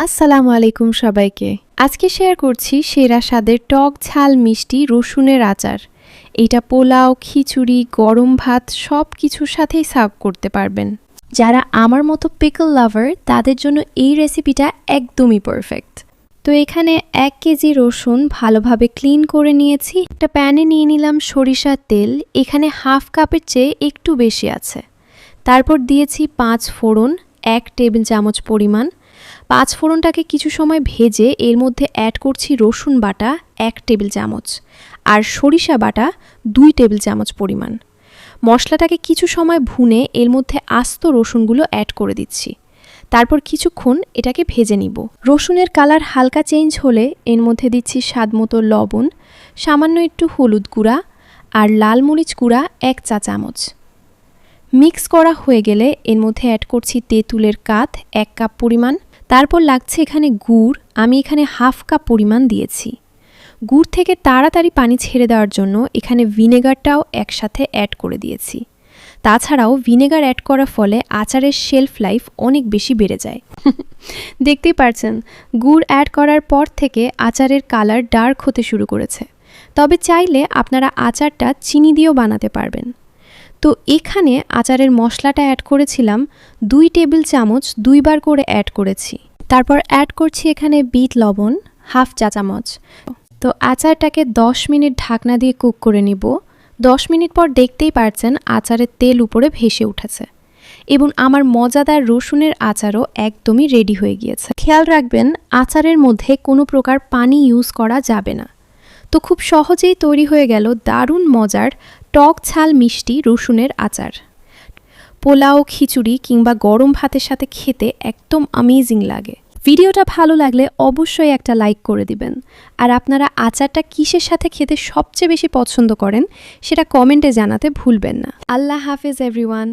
আসসালামু আলাইকুম সবাইকে। আজকে শেয়ার করছি সেরা স্বাদের টক ঝাল মিষ্টি রসুনের আচার। এটা পোলাও, খিচুড়ি, গরম ভাত সব কিছুর সাথেই সার্ভ করতে পারবেন। যারা আমার মতো পিকল লাভার তাদের জন্য এই রেসিপিটা একদমই পারফেক্ট। তো এখানে 1 কেজি রসুন ভালোভাবে ক্লিন করে নিয়েছি। একটা প্যানে নিয়ে নিলাম সরিষার তেল, এখানে হাফ কাপের চেয়ে একটু বেশি আছে। তারপর দিয়েছি 5 ফোড়ন, 1 টেবিল চামচ পরিমাণ। 5 ফোড়নটাকে কিছু সময় ভেজে এর মধ্যে অ্যাড করছি রসুন বাটা 1 টেবিল চামচ আর সরিষা বাটা 2 টেবিল চামচ পরিমাণ। মশলাটাকে কিছু সময় ভুনে এর মধ্যে আস্ত রসুনগুলো অ্যাড করে দিচ্ছি। তারপর কিছুক্ষণ এটাকে ভেজে নিব। রসুনের কালার হালকা চেঞ্জ হলে এর মধ্যে দিচ্ছি স্বাদমতো লবণ, সামান্য একটু হলুদ গুঁড়া আর লাল মরিচ গুঁড়া 1 চা চামচ। মিক্স করা হয়ে গেলে এর মধ্যে অ্যাড করছি তেঁতুলের কাঠ 1 কাপ পরিমাণ। তারপর লাগছে এখানে গুড়, আমি এখানে হাফ কাপ পরিমাণ দিয়েছি। গুড় থেকে তাড়াতাড়ি পানি ছেড়ে দেওয়ার জন্য এখানে ভিনেগারটাও একসাথে অ্যাড করে দিয়েছি। তাছাড়াও ভিনেগার অ্যাড করার ফলে আচারের শেলফ লাইফ অনেক বেশি বেড়ে যায়। দেখতেই পারছেন গুড় অ্যাড করার পর থেকে আচারের কালার ডার্ক হতে শুরু করেছে। তবে চাইলে আপনারা আচারটা চিনি দিয়েও বানাতে পারবেন। তো এখানে আচারের মশলাটা অ্যাড করেছিলাম 2 টেবিল চামচ, 2 বার করে অ্যাড করেছি। তারপর অ্যাড করছি এখানে বিট লবণ হাফ চা চামচ। তো আচারটাকে 10 মিনিট ঢাকনা দিয়ে কুক করে নিব। 10 মিনিট পর দেখতেই পারছেন আচারের তেল উপরে ভেসে উঠেছে এবং আমার মজাদার রসুনের আচারও একদমই রেডি হয়ে গিয়েছে। খেয়াল রাখবেন আচারের মধ্যে কোনো প্রকার পানি ইউজ করা যাবে না। তো খুব সহজেই তৈরি হয়ে গেল দারুণ মজার টক ঝাল মিষ্টি রসুনের আচার। পোলাও, খিচুড়ি কিংবা গরম ভাতের সাথে খেতে একদম অ্যামেজিং লাগে। ভিডিওটা ভালো লাগলে অবশ্যই একটা লাইক করে দিবেন। আর আপনারা আচারটা কিসের সাথে খেতে সবচেয়ে বেশি পছন্দ করেন সেটা কমেন্টে জানাতে ভুলবেন না। আল্লাহ হাফেজ এভরিওয়ান।